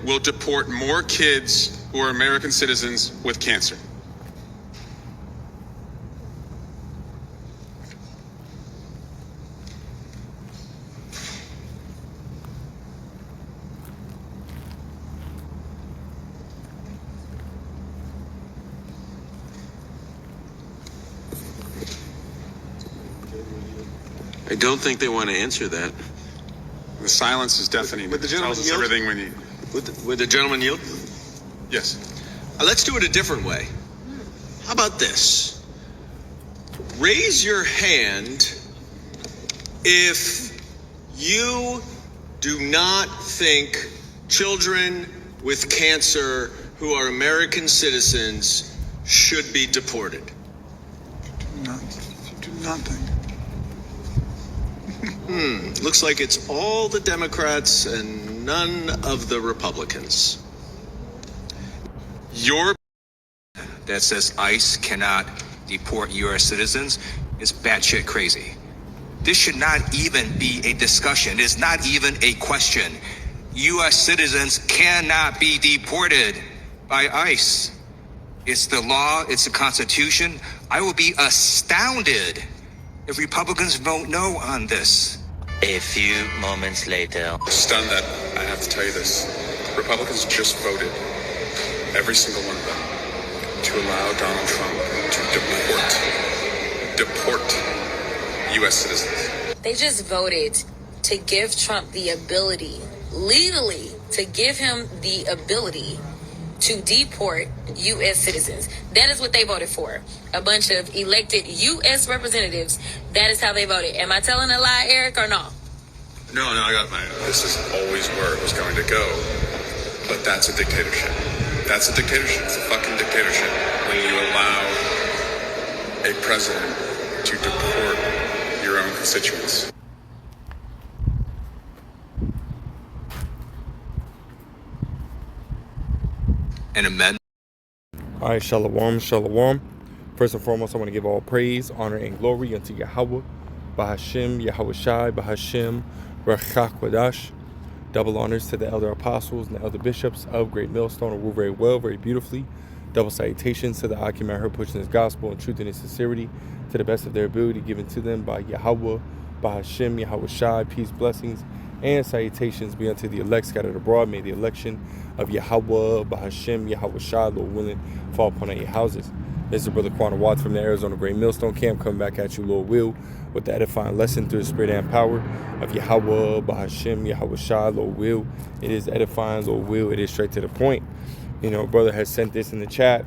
will deport more kids who are American citizens with cancer. I don't think they want to answer that. The silence is deafening. Would the gentleman tells us yield? everything we need. Would the gentleman yield? Yes. Let's do it a different way. How about this? Raise your hand if you do not think children with cancer who are American citizens should be deported. Do not think. Looks like it's all the Democrats and none of the Republicans. Your that says ICE cannot deport U.S. citizens is batshit crazy. This should not even be a discussion. It's not even a question. U.S. citizens cannot be deported by ICE. It's the law. It's the Constitution. I will be astounded if Republicans vote no on this. A few moments later. stunned that I have to tell you this. Republicans just voted, every single one of them, to allow Donald Trump to deport U.S. citizens. They just voted to give Trump the ability, legally, to give him the ability to deport U.S. citizens. That is what they voted for. A bunch of elected U.S. representatives. That is how they voted. Am I telling a lie, Eric, or no? No, I got my. This is always where it was going to go. But that's a dictatorship. That's a dictatorship. It's a fucking dictatorship when you allow a president to deport your own constituents. An amendment. All right, shalom, shalom. First and foremost, I want to give all praise, honor, and glory unto Yahweh, Bahashim, Yahweh Shai, Bahashim, Rachak Wadash. Double honors to the elder apostles and the elder bishops of Great Millstone, who rule very well, very beautifully. Double salutations to the Akim out here pushing this gospel in truth and in sincerity to the best of their ability, given to them by Yahweh, Bahashim, Yahweh Shai. Peace, blessings, and salutations be unto the elect scattered abroad. May the election of Yahweh, Bahashim, Yahweh Shai, Lord willing, fall upon your houses. This is Brother Quanah Watts from the Arizona Great Millstone Camp, coming back at you, Lord will, with the edifying lesson through the spirit and power of Yahweh, Bahashim, Yahweh Shai, Lord will. It is edifying, Lord will. It is straight to the point. You know, brother has sent this in the chat,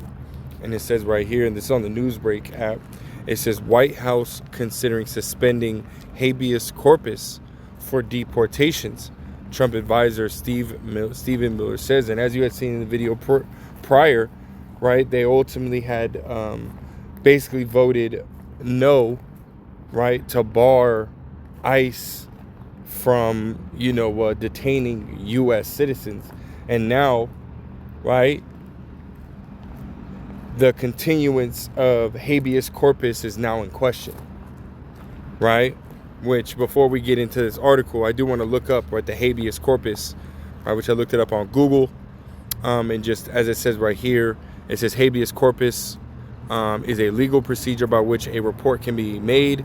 and it says right here, and this is on the Newsbreak app, it says White House considering suspending habeas corpus for deportations. Trump advisor Stephen Miller says, and as you had seen in the video prior, right, they ultimately had basically voted no, right, to bar ICE from, detaining U.S. citizens. And now, right, the continuance of habeas corpus is now in question, right? Which, before we get into this article, I do want to look up, right, the habeas corpus, right, which I looked it up on Google. And just as it says right here, it says habeas corpus is a legal procedure by which a report can be made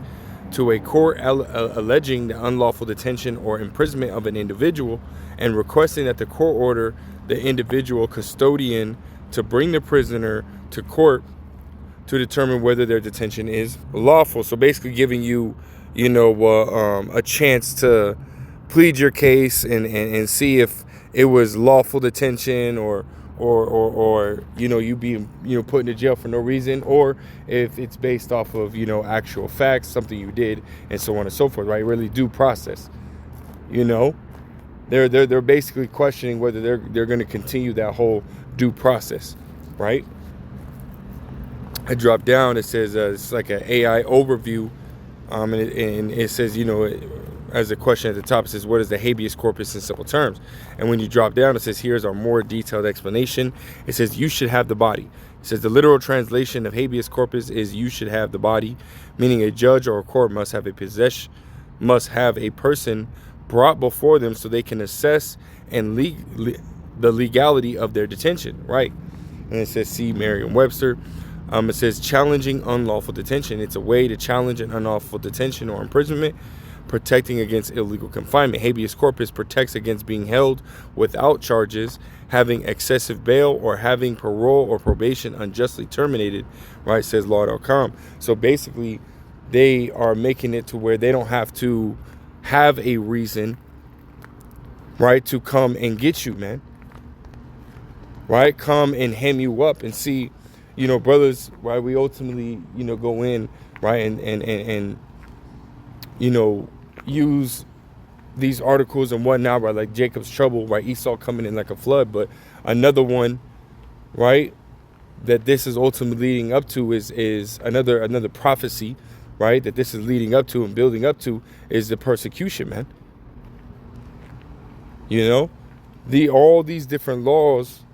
to a court alleging the unlawful detention or imprisonment of an individual and requesting that the court order the individual custodian to bring the prisoner to court to determine whether their detention is lawful. So basically giving you, a chance to plead your case and see if it was lawful detention or you being put into jail for no reason, or if it's based off of actual facts, something you did, and so on and so forth, right? Really due process. They're basically questioning whether they're going to continue that whole due process, right? I dropped down. It says it's like an AI overview, and it says as a question at the top, it says, what is the habeas corpus in simple terms? And when you drop down, it says, here's our more detailed explanation. It says, you should have the body. It says the literal translation of habeas corpus is you should have the body, meaning a judge or a court must have a person brought before them so they can assess and the legality of their detention, right? And it says, see Merriam-Webster. It says challenging unlawful detention. It's a way to challenge an unlawful detention or imprisonment, protecting against illegal confinement. Habeas corpus protects against being held without charges, having excessive bail, or having parole or probation unjustly terminated, right, says law.com. So basically, they are making it to where they don't have to have a reason, right, to come and get you, man. Right? Come and hem you up and see, you know, brothers, right, we ultimately, you know, go in, right, and you know, use these articles and whatnot, right, like Jacob's trouble, right, Esau coming in like a flood. But another one, right, that this is ultimately leading up to is another prophecy, right, that this is leading up to and building up to is the persecution, man. You know, all these different laws,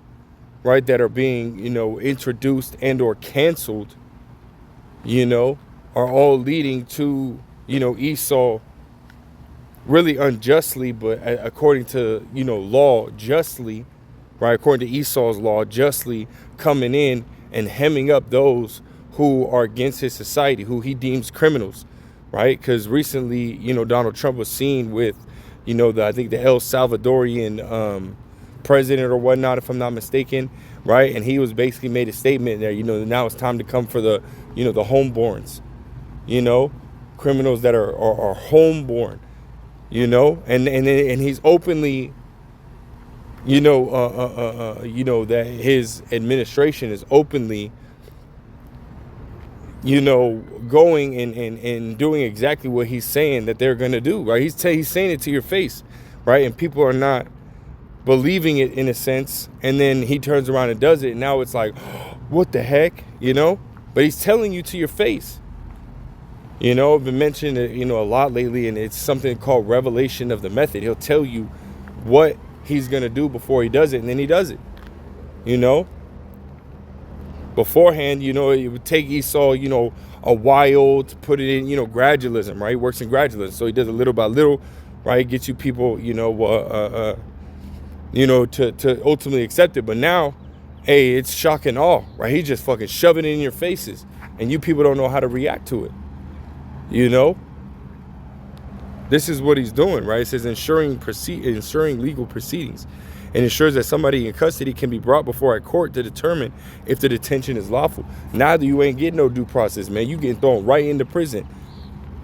right, that are being, you know, introduced and or canceled, you know, are all leading to, you know, Esau really unjustly, but according to, you know, law, justly, right, according to Esau's law, justly coming in and hemming up those who are against his society, who he deems criminals, right? Because recently, you know, Donald Trump was seen with, you know, I think the El Salvadorian president or whatnot, if I'm not mistaken, right? And he was basically made a statement there, you know, now it's time to come for the, you know, the homeborns, you know, criminals that are homeborn, you know, and he's openly, you know, that his administration is openly, you know, going and doing exactly what he's saying that they're going to do, right? He's saying it to your face, right? And people are not believing it in a sense, and then he turns around and does it, and now it's like, what the heck, you know? But he's telling you to your face. You know, I've been mentioning it, you know, a lot lately, and it's something called revelation of the method. He'll tell you what he's going to do before he does it, and then he does it, you know? Beforehand, you know, it would take Esau, you know, a while to put it in, you know, gradualism, right? He works in gradualism, so he does it little by little, right? Gets you people, you know, to ultimately accept it. But now, hey, it's shock and awe, right? He just fucking shoving it in your faces, and you people don't know how to react to it. You know, this is what he's doing, right? It says ensuring legal proceedings, and ensures that somebody in custody can be brought before a court to determine if the detention is lawful. Neither you ain't getting no due process, man. You getting thrown right into prison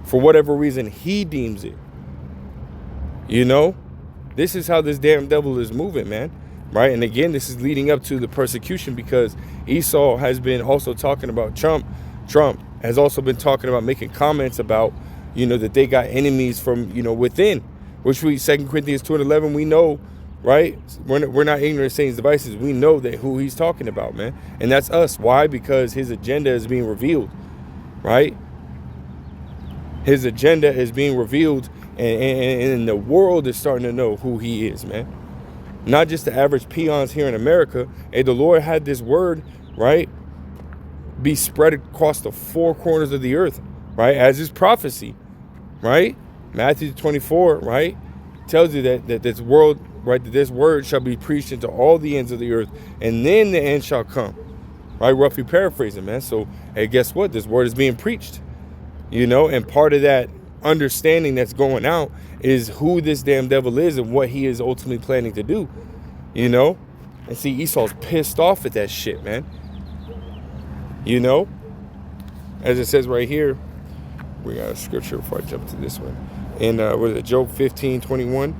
for whatever reason he deems it. You know, this is how this damn devil is moving, man. Right? And again, this is leading up to the persecution, because Esau has been also talking about Trump has also been talking about making comments about, you know, that they got enemies from, you know, within, which 2 Corinthians 2:11, we know, right? We're not ignorant of Satan's devices. We know that who he's talking about, man. And that's us. Why? Because his agenda is being revealed, right? His agenda is being revealed, and the world is starting to know who he is, man. Not just the average peons here in America. Hey, the Lord had this word, right, be spread across the 4 corners of the earth, right, as his prophecy, right? Matthew 24, right, tells you that this world, right, that this word shall be preached into all the ends of the earth, and then the end shall come, right? Roughly paraphrasing, man. So, hey, guess what? This word is being preached, you know, and part of that understanding that's going out is who this damn devil is and what he is ultimately planning to do, you know? And see, Esau's pissed off at that shit, man. You know, as it says right here, we got a scripture before I jump to this one. In what is it, Job 15:21,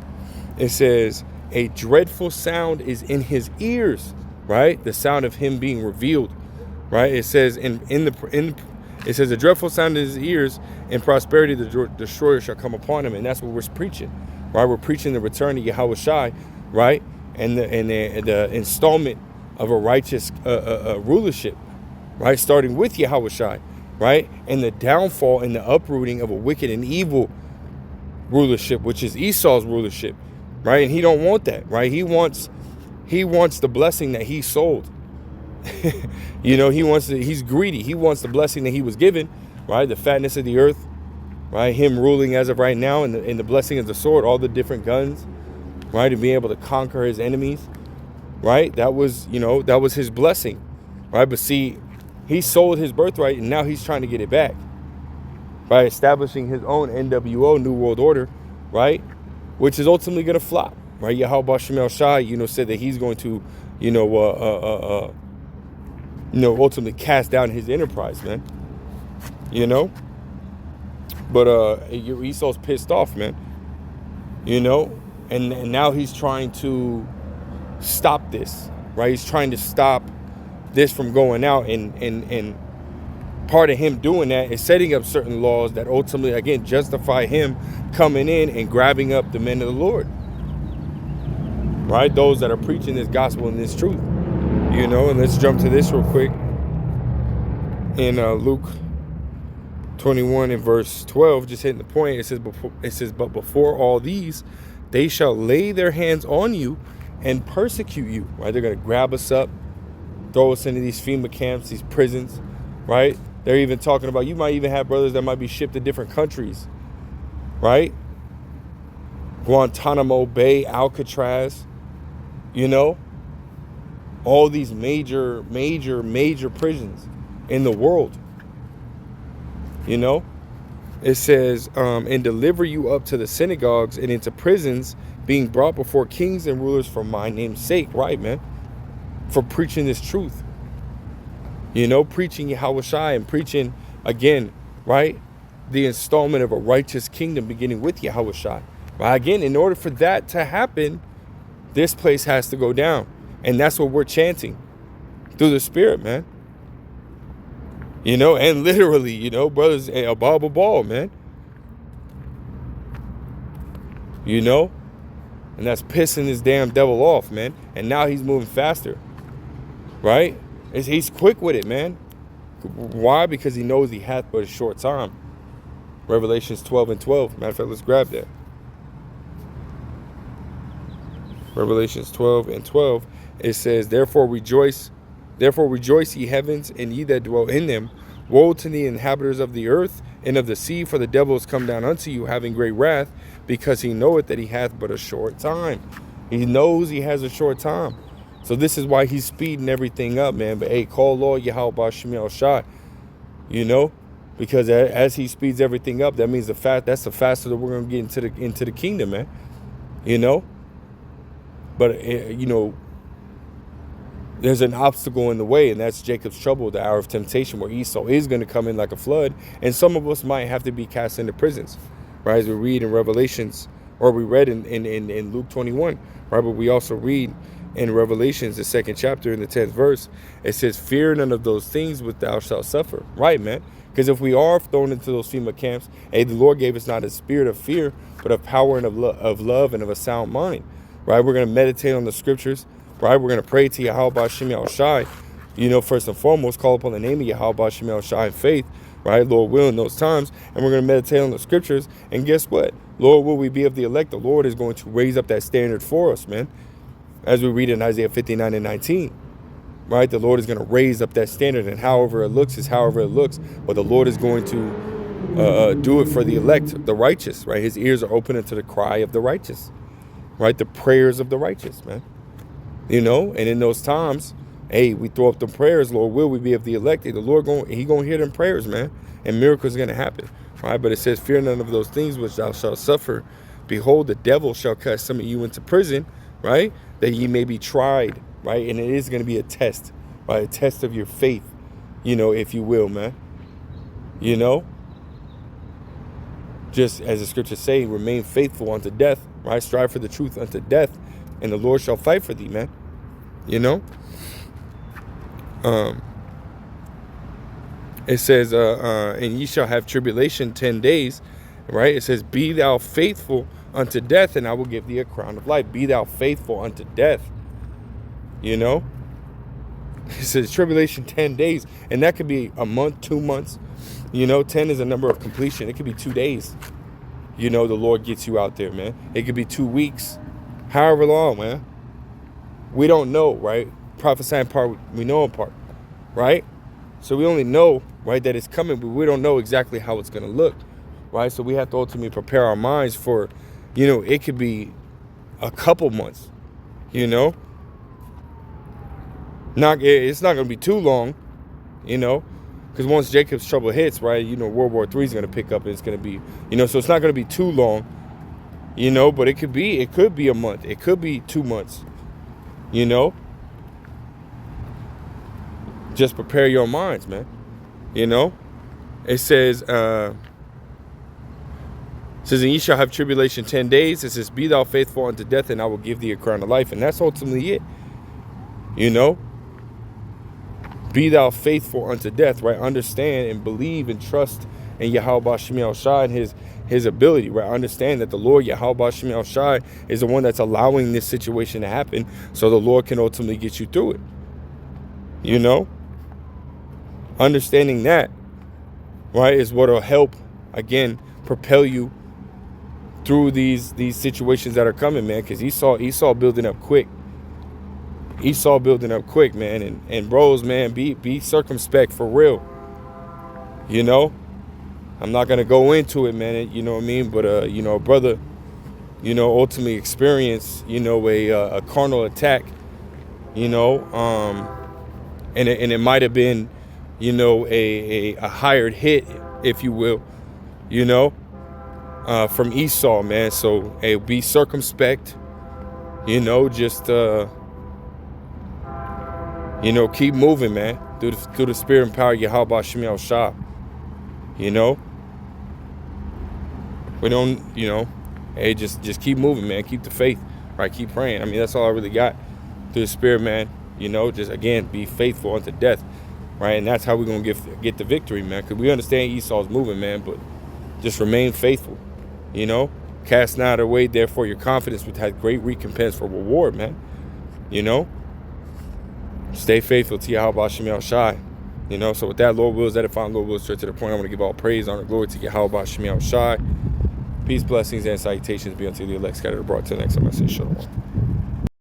it says, a dreadful sound is in his ears, right? The sound of him being revealed, right? It says it says a dreadful sound in his ears, in prosperity the destroyer shall come upon him. And that's what we're preaching, right? We're preaching the return of Yahweh Shai, right? And the installment of a righteous rulership, right? Starting with Yahweh Shai, right? And the downfall and the uprooting of a wicked and evil rulership, which is Esau's rulership, right? And he don't want that, right? He wants the blessing that he sold. You know, he's greedy. He wants the blessing that he was given, right? The fatness of the earth, right? Him ruling as of right now, and the blessing of the sword, all the different guns, right? To be able to conquer his enemies, right? That was, that was his blessing, right? But see, he sold his birthright, and now he's trying to get it back by establishing his own NWO, New World Order, right? Which is ultimately going to flop, right? Yahweh Shemel Shai, said that he's going to, ultimately cast down his enterprise, man. But Esau's pissed off, man. And now he's trying to stop this, right? He's trying to stop this from going out, and part of him doing that is setting up certain laws that ultimately, again, justify him coming in and grabbing up the men of the Lord, right? Those that are preaching this gospel and this truth, and let's jump to this real quick in Luke 21 and verse 12, just hitting the point. It says, but before all these, they shall lay their hands on you and persecute you, right? They're going to grab us up, throw us into these FEMA camps, these prisons, right? They're even talking about, you might even have brothers that might be shipped to different countries, right? Guantanamo Bay, Alcatraz, all these major prisons in the world, It says, and deliver you up to the synagogues and into prisons, being brought before kings and rulers for my name's sake, right, man? For preaching this truth, preaching Yahweh Shai and preaching, again, right, the installment of a righteous kingdom beginning with Yahweh Shai. Right? Again, in order for that to happen, this place has to go down. And that's what we're chanting through the Spirit, man. And literally, brothers, a ball, man. And that's pissing this damn devil off, man. And now he's moving faster, right? He's quick with it, man. Why? Because he knows he hath but a short time. Revelations 12 and 12. Matter of fact, let's grab that. Revelations 12 and 12. It says, Therefore rejoice, ye heavens, and ye that dwell in them. Woe to the inhabitants of the earth and of the sea, for the devil is come down unto you, having great wrath, because he knoweth that he hath but a short time. He knows he has a short time. So this is why he's speeding everything up, man. But hey, call Lord Yahweh Shemel Shai, because as he speeds everything up, that means that's the faster that we're going to get into the kingdom, man. But there's an obstacle in the way, and that's Jacob's trouble, the hour of temptation, where Esau is going to come in like a flood, and some of us might have to be cast into prisons, right? As we read in Revelations, or we read in Luke 21, right? But we also read in Revelations, the 2nd chapter, in the 10th verse, it says, fear none of those things which thou shalt suffer, right, man? Because if we are thrown into those FEMA camps, hey, the Lord gave us not a spirit of fear, but of power and of love and of a sound mind, right? We're going to meditate on the scriptures, right? We're going to pray to Yahweh Shemel Shai, first and foremost, call upon the name of Yahweh Shemel Shai in faith, right? Lord will in those times. And we're going to meditate on the scriptures. And guess what? Lord, will we be of the elect? The Lord is going to raise up that standard for us, man. As we read in Isaiah 59 and 19, right? The Lord is going to raise up that standard, and however it looks is however it looks. But the Lord is going to do it for the elect, the righteous, right? His ears are open to the cry of the righteous, right? The prayers of the righteous, man. And in those times, hey, we throw up the prayers, Lord, will we be of the elected? The Lord, he going to hear them prayers, man. And miracles going to happen, right? But it says, fear none of those things which thou shalt suffer. Behold, the devil shall cast some of you into prison, right? That ye may be tried, right? And it is going to be a test, right? A test of your faith, if you will, man. Just as the scriptures say, remain faithful unto death, right? Strive for the truth unto death, and the Lord shall fight for thee, man. It says, and ye shall have tribulation 10 days, right? It says, be thou faithful unto death, and I will give thee a crown of life. Be thou faithful unto death. It says tribulation 10 days, and that could be a month, 2 months. 10 is a number of completion. It could be 2 days. The Lord gets you out there, man. It could be 2 weeks, however long, man. We don't know, right? Prophesying part, we know in part, right? So we only know, right, that it's coming, but we don't know exactly how it's going to look, right? So we have to ultimately prepare our minds for, it could be a couple months, It's not going to be too long, you know, because once Jacob's trouble hits, right, you know, World War III is going to pick up. And it's going to be, you know, so it's not going to be too long, you know, but it could be a month. It could be 2 months, you know. Just prepare your minds, man. You know, it says, and ye shall have tribulation 10 days. It says, be thou faithful unto death, and I will give thee a crown of life. And that's ultimately it. You know, be thou faithful unto death, right? Understand and believe and trust in Yahweh Shemi Shai and his ability, right? Understand that the Lord Yahweh Shemi Shai is the one that's allowing this situation to happen, so the Lord can ultimately get you through it. You know, understanding that, right, is what will help, again, propel you through these situations that are coming, man. Because Esau building up quick. Esau building up quick, man. And bros, man, be circumspect for real. You know, I'm not gonna go into it, man. You know what I mean? But you know, a brother, you know, ultimately experience, you know, a carnal attack. You know, and it might have been, you know, a hired hit, if you will, you know, from Esau, man. So, hey, be circumspect, you know, just, you know, keep moving, man, through the spirit and power of Yahweh Shemi Shai, you know. We don't, you know, hey, just keep moving, man. Keep the faith, right? Keep praying. I mean, that's all I really got through the spirit, man. You know, just, again, be faithful unto death. Right, and that's how we're going to get the victory, man. Because we understand Esau's moving, man, but just remain faithful, you know. Cast not away, therefore, your confidence, which has great recompense for reward, man. You know. Stay faithful to Yahweh Shemi Shai. You know, so with that, Lord wills, that if I'm Lord wills, straight to the point, I want to give all praise, honor, glory to Yahweh Shemi Shai. Peace, blessings, and salutations be unto the elect scattered abroad. Till next time, I say shalom.